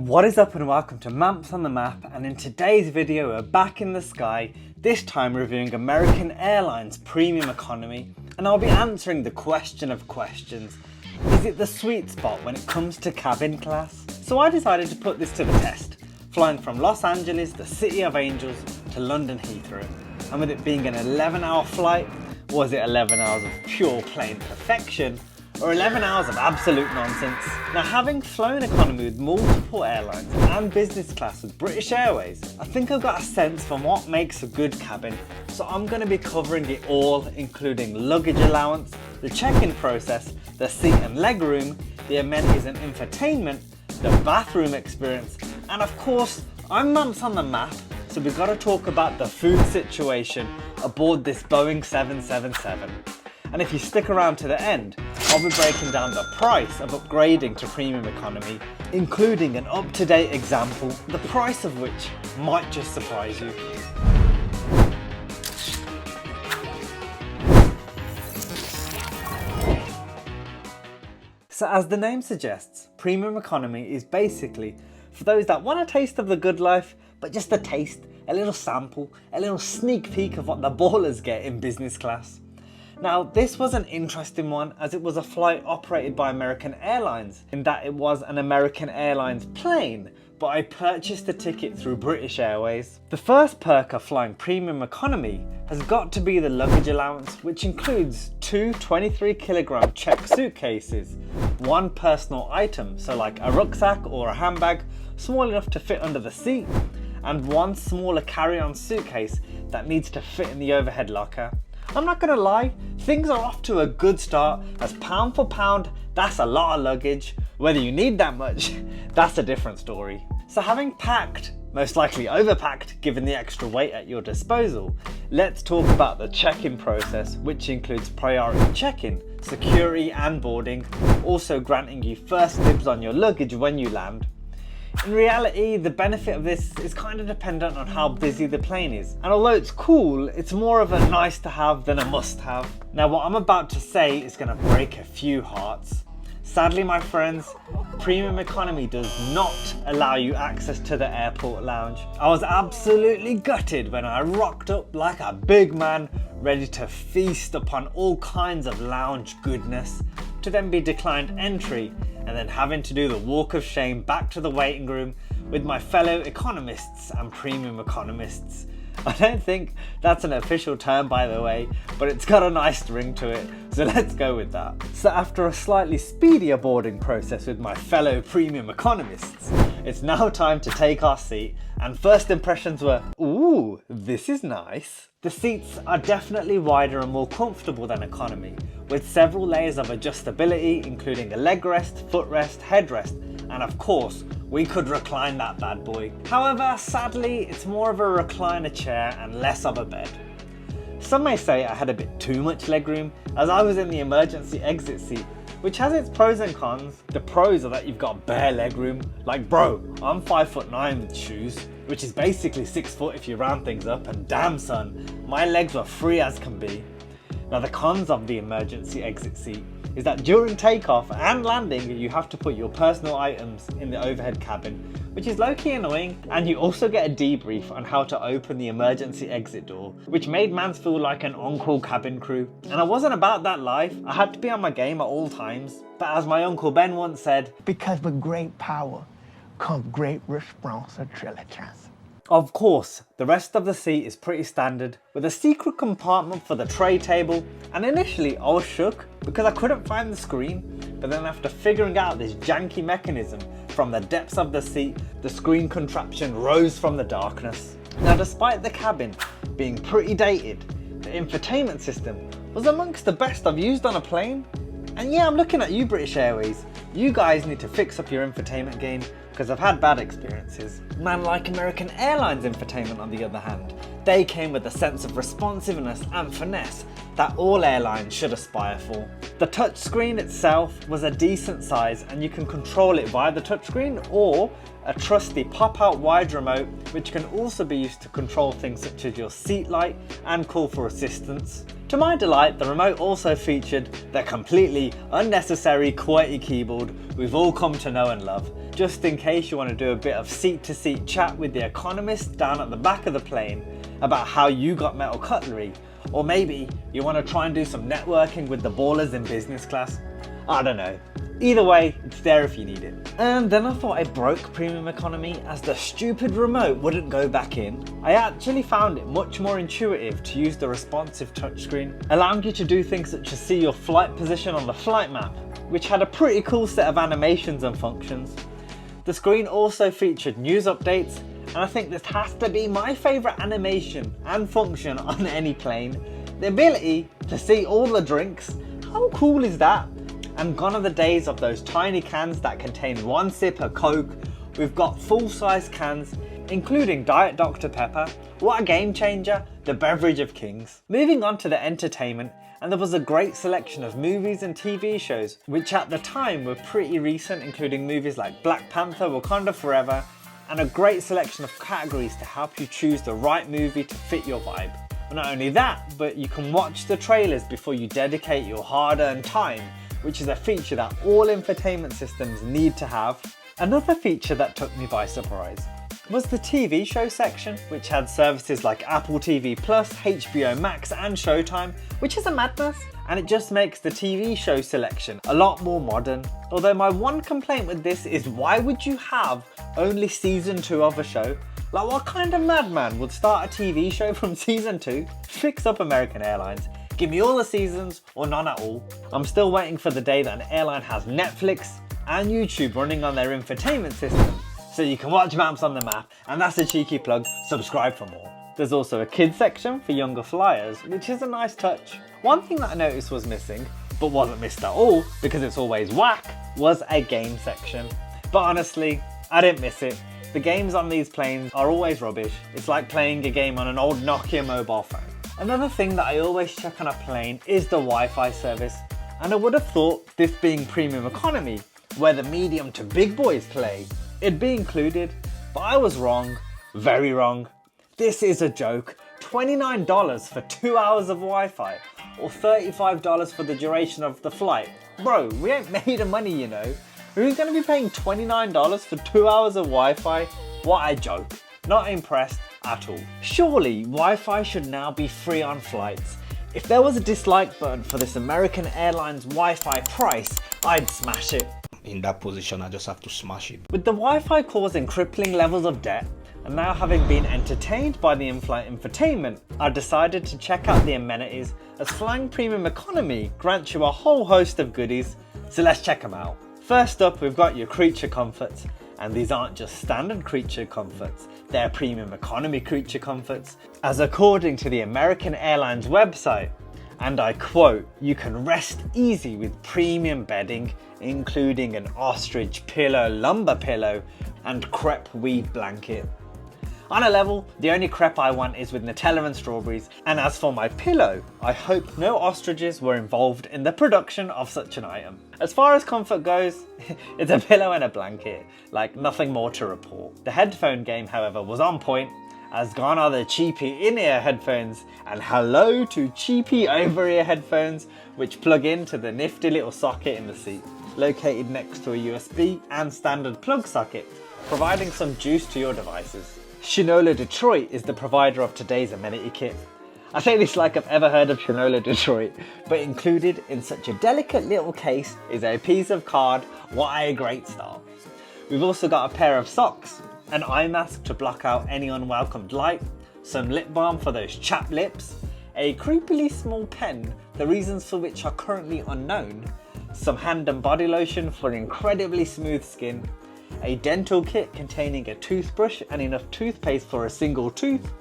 What is up and welcome to Manps on the Map, and in today's video we're back in the sky, this time reviewing American Airlines PREMIUM ECONOMY, and I'll be answering the question of questions. Is it the sweet spot when it comes to cabin class? So I decided to put this to the test, flying from Los Angeles, the City of Angels, to London Heathrow. And with it being an 11-hour flight, was it 11 hours of pure plain perfection? Or 11 hours of absolute nonsense? Now, having flown economy with multiple airlines and business class with British Airways, I think I've got a sense for what makes a good cabin. So I'm going to be covering it all, including luggage allowance, the check-in process, the seat and legroom, the amenities and infotainment, the bathroom experience, and of course, I'm Manps on the Map, so we've got to talk about the food situation aboard this Boeing 777. And if you stick around to the end, I'll be breaking down the price of upgrading to premium economy, including an up-to-date example, the price of which might just surprise you. So as the name suggests, premium economy is basically for those that want a taste of the good life, but just a taste, a little sample, a little sneak peek of what the ballers get in business class. Now, this was an interesting one as it was a flight operated by American Airlines, in that it was an American Airlines plane, but I purchased the ticket through British Airways. The first perk of flying premium economy has got to be the luggage allowance, which includes two 23kg check suitcases, one personal item, so like a rucksack or a handbag small enough to fit under the seat, and one smaller carry-on suitcase that needs to fit in the overhead locker. I'm not gonna lie, things are off to a good start, as pound for pound, that's a lot of luggage. Whether you need that much, that's a different story. So having packed, most likely overpacked given the extra weight at your disposal, let's talk about the check-in process, which includes priority check-in, security and boarding, also granting you first dibs on your luggage when you land. In reality, the benefit of this is kind of dependent on how busy the plane is, and although it's cool, it's more of a nice to have than a must have. Now, what I'm about to say is going to break a few hearts. Sadly, my friends, premium economy does not allow you access to the airport lounge. I was absolutely gutted when I rocked up like a big man, ready to feast upon all kinds of lounge goodness, to then be declined entry and then having to do the walk of shame back to the waiting room with my fellow economists and premium economists. I don't think that's an official term, by the way, but it's got a nice ring to it, so let's go with that. So after a slightly speedier boarding process with my fellow premium economists, it's now time to take our seat, and first impressions were, ooh, this is nice. The seats are definitely wider and more comfortable than economy, with several layers of adjustability, including a leg rest, footrest, headrest, and of course, we could recline that bad boy. However, sadly, it's more of a recliner chair and less of a bed. Some may say I had a bit too much legroom, as I was in the emergency exit seat, which has its pros and cons. The pros are that you've got bare legroom. Like bro, I'm 5'9" with shoes, which is basically 6 foot if you round things up, and damn son, my legs were free as can be. Now the cons of the emergency exit seat is that during takeoff and landing you have to put your personal items in the overhead cabin, which is low-key annoying, and you also get a debrief on how to open the emergency exit door, which made mans feel like an on-call cabin crew. And I wasn't about that life, I had to be on my game at all times, but as my Uncle Ben once said, because with great power comes great responsibility. Of course, the rest of the seat is pretty standard, with a secret compartment for the tray table, and initially I was shook because I couldn't find the screen, but then after figuring out this janky mechanism from the depths of the seat, the screen contraption rose from the darkness. Now, despite the cabin being pretty dated, the infotainment system was amongst the best I've used on a plane. And yeah, I'm looking at you, British Airways. You guys need to fix up your infotainment game, because I've had bad experiences. Man, like American Airlines infotainment on the other hand, they came with a sense of responsiveness and finesse that all airlines should aspire for. The touchscreen itself was a decent size, and you can control it via the touchscreen or a trusty pop-out wide remote, which can also be used to control things such as your seat light and call for assistance. To my delight, the remote also featured the completely unnecessary QWERTY keyboard we've all come to know and love, just in case you want to do a bit of seat-to-seat chat with the economist down at the back of the plane about how you got metal cutlery, or maybe you want to try and do some networking with the ballers in business class. I don't know. Either way, it's there if you need it. And then I thought I broke Premium Economy as the stupid remote wouldn't go back in. I actually found it much more intuitive to use the responsive touchscreen, allowing you to do things such as see your flight position on the flight map, which had a pretty cool set of animations and functions. The screen also featured news updates, and I think this has to be my favourite animation and function on any plane. The ability to see all the drinks. How cool is that? And gone are the days of those tiny cans that contain one sip of Coke. We've got full-size cans, including Diet Dr. Pepper. What a game changer, the beverage of kings. Moving on to the entertainment, and there was a great selection of movies and TV shows, which at the time were pretty recent, including movies like Black Panther, Wakanda Forever, and a great selection of categories to help you choose the right movie to fit your vibe. And not only that, but you can watch the trailers before you dedicate your hard-earned time, which is a feature that all infotainment systems need to have. Another feature that took me by surprise was the TV show section, which had services like Apple TV+, HBO Max and Showtime, which is a madness, and it just makes the TV show selection a lot more modern. Although my one complaint with this is, why would you have only season 2 of a show? Like, what kind of madman would start a TV show from season 2? Fix up American Airlines. Give me all the seasons or none at all. I'm still waiting for the day that an airline has Netflix and YouTube running on their infotainment system, so you can watch Manps on the Map, and that's a cheeky plug, subscribe for more. There's also a kids section for younger flyers, which is a nice touch. One thing that I noticed was missing, but wasn't missed at all because it's always whack, was a game section. But honestly, I didn't miss it. The games on these planes are always rubbish. It's like playing a game on an old Nokia mobile phone. Another thing that I always check on a plane is the Wi-Fi service, and I would have thought, this being Premium Economy, where the medium to big boys play, it'd be included, but I was wrong, very wrong. This is a joke. $29 for 2 hours of Wi-Fi, or $35 for the duration of the flight. Bro, we ain't made of money, you know. Who's going to be paying $29 for 2 hours of Wi-Fi? What a joke. Not impressed at all. Surely Wi-Fi should now be free on flights. If there was a dislike button for this American Airlines Wi-Fi price, I'd smash it. In that position, I just have to smash it. With the Wi-Fi causing crippling levels of debt, and now having been entertained by the in-flight infotainment, I decided to check out the amenities, as flying Premium Economy grants you a whole host of goodies, so let's check them out. First up, we've got your creature comforts, and these aren't just standard creature comforts, they're Premium Economy creature comforts, as according to the American Airlines website, and I quote, you can rest easy with premium bedding, including an ostrich pillow, lumbar pillow, and crepe weave blanket. On a level, the only crepe I want is with Nutella and strawberries, and as for my pillow, I hope no ostriches were involved in the production of such an item. As far as comfort goes, it's a pillow and a blanket, like nothing more to report. The headphone game, however, was on point, as gone are the cheapy in-ear headphones, and hello to cheapy over-ear headphones, which plug into the nifty little socket in the seat, located next to a USB and standard plug socket, providing some juice to your devices. Shinola Detroit is the provider of today's amenity kit. I say this like I've ever heard of Shinola Detroit, but included in such a delicate little case is a piece of card. What a great start. We've also got a pair of socks, an eye mask to block out any unwelcomed light, some lip balm for those chapped lips, a creepily small pen, the reasons for which are currently unknown, some hand and body lotion for incredibly smooth skin, a dental kit containing a toothbrush and enough toothpaste for a single tooth,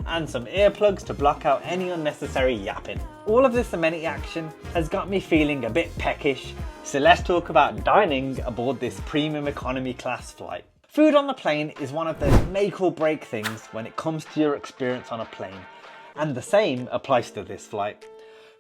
and some earplugs to block out any unnecessary yapping. All of this amenity action has got me feeling a bit peckish, so let's talk about dining aboard this Premium Economy class flight. Food on the plane is one of those make or break things when it comes to your experience on a plane, and the same applies to this flight.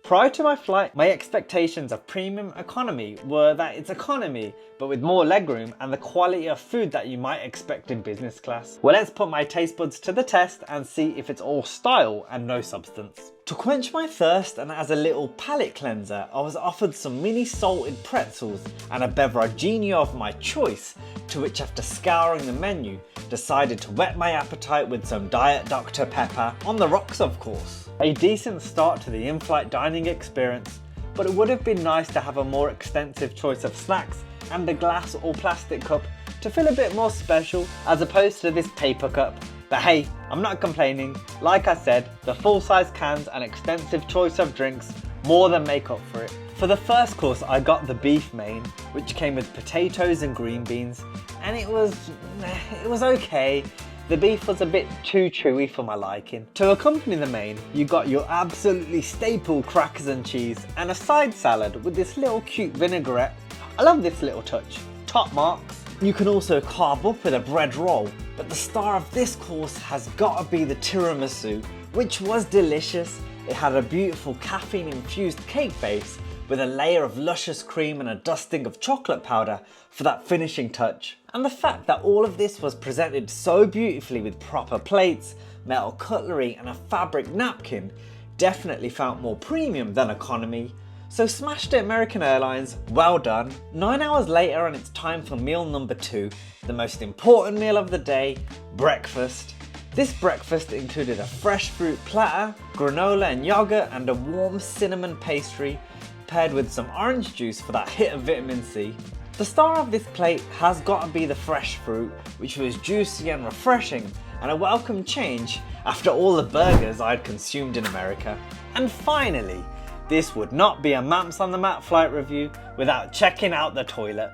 Prior to my flight, my expectations of premium economy were that it's economy, but with more legroom and the quality of food that you might expect in business class. Well, let's put my taste buds to the test and see if it's all style and no substance. To quench my thirst and as a little palate cleanser, I was offered some mini salted pretzels and a beveragino of my choice, to which after scouring the menu, decided to whet my appetite with some Diet Dr. Pepper, on the rocks of course. A decent start to the in-flight dining experience, but it would have been nice to have a more extensive choice of snacks and a glass or plastic cup to feel a bit more special as opposed to this paper cup. But hey, I'm not complaining. Like I said, the full-size cans and extensive choice of drinks more than make up for it. For the first course, I got the beef main, which came with potatoes and green beans, and it was okay. The beef was a bit too chewy for my liking. To accompany the main, you got your absolutely staple crackers and cheese and a side salad with this little cute vinaigrette. I love this little touch. Top marks. You can also carve up with a bread roll, but the star of this course has got to be the tiramisu, which was delicious. It had a beautiful caffeine-infused cake base with a layer of luscious cream and a dusting of chocolate powder for that finishing touch. And the fact that all of this was presented so beautifully with proper plates, metal cutlery and a fabric napkin definitely felt more premium than economy. So smashed it, American Airlines, well done. 9 hours later and it's time for meal number 2, the most important meal of the day, breakfast. This breakfast included a fresh fruit platter, granola and yogurt and a warm cinnamon pastry paired with some orange juice for that hit of vitamin C. The star of this plate has got to be the fresh fruit, which was juicy and refreshing and a welcome change after all the burgers I'd consumed in America. And finally, this would not be a Manps on the Map flight review without checking out the toilet.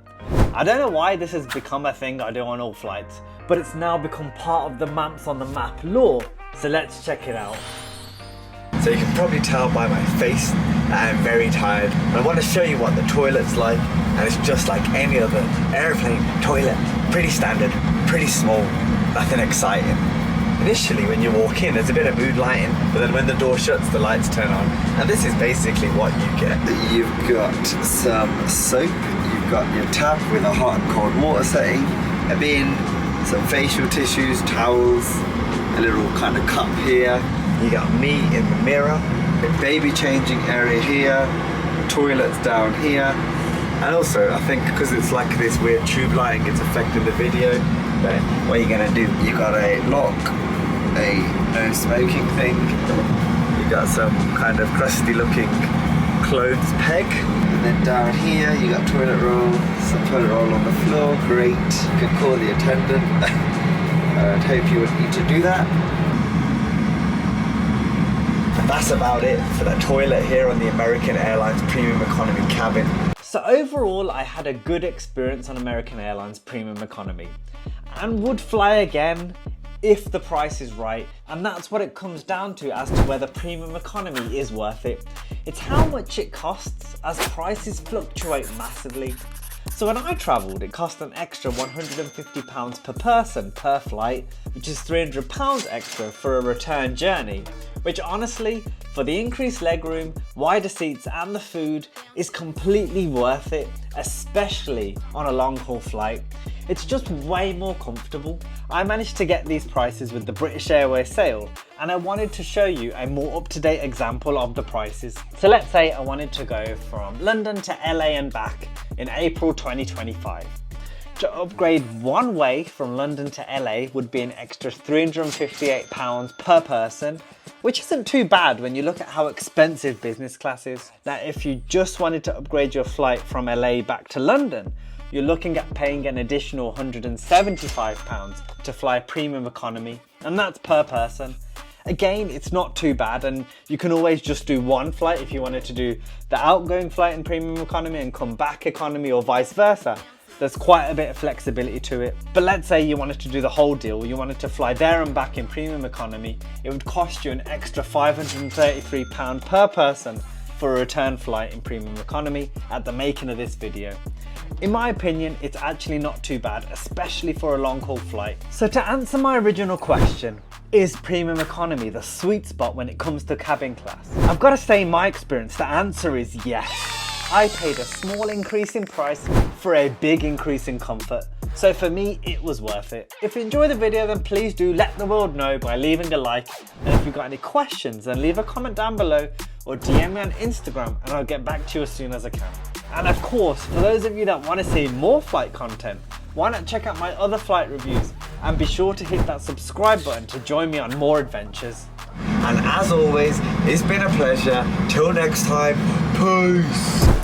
I don't know why this has become a thing I do on all flights, but it's now become part of the Manps on the Map lore, so let's check it out. So you can probably tell by my face that I'm very tired. I want to show you what the toilet's like, and it's just like any other airplane toilet. Pretty standard, pretty small, nothing exciting. Initially when you walk in there's a bit of mood lighting, but then when the door shuts the lights turn on, and this is basically what you get. You've got some soap, you've got your tap with a hot and cold water setting, a bin, some facial tissues, towels, a little kind of cup here. You got me in the mirror, a baby changing area here, toilets down here, and also I think because it's like this weird tube lighting, it's affecting the video. But what you're gonna do, you got a lock, a no smoking thing, you got some kind of crusty looking clothes peg, and then down here you got toilet roll, some toilet roll on the floor, great. You can call the attendant. I'd hope you would need to do that. And that's about it for the toilet here on the American Airlines Premium Economy cabin. So overall, I had a good experience on American Airlines Premium Economy and would fly again if the price is right, and that's what it comes down to as to whether Premium Economy is worth it. It's how much it costs, as prices fluctuate massively. So when I travelled, it cost an extra £150 per person per flight, which is £300 extra for a return journey, which honestly, for the increased legroom, wider seats and the food, is completely worth it, especially on a long haul flight. It's just way more comfortable. I managed to get these prices with the British Airways sale, and I wanted to show you a more up-to-date example of the prices. So let's say I wanted to go from London to LA and back in April 2025. To upgrade one way from London to LA would be an extra £358 per person, which isn't too bad when you look at how expensive business class is. Now, if you just wanted to upgrade your flight from LA back to London, you're looking at paying an additional £175 to fly premium economy, and that's per person. Again, it's not too bad, and you can always just do one flight if you wanted to do the outgoing flight in premium economy and come back economy, or vice versa. There's quite a bit of flexibility to it. But let's say you wanted to do the whole deal, you wanted to fly there and back in premium economy, it would cost you an extra £533 per person for a return flight in premium economy at the making of this video. In my opinion, it's actually not too bad, especially for a long haul flight. So to answer my original question, Is premium economy the sweet spot when it comes to cabin class? I've got to say, in my experience, the answer is yes. I paid a small increase in price for a big increase in comfort. So for me, it was worth it. If you enjoyed the video, then please do let the world know by leaving a like. And if you've got any questions, then leave a comment down below or DM me on Instagram and I'll get back to you as soon as I can. And of course, for those of you that want to see more flight content, why not check out my other flight reviews and be sure to hit that subscribe button to join me on more adventures. And as always, it's been a pleasure. Till next time, peace.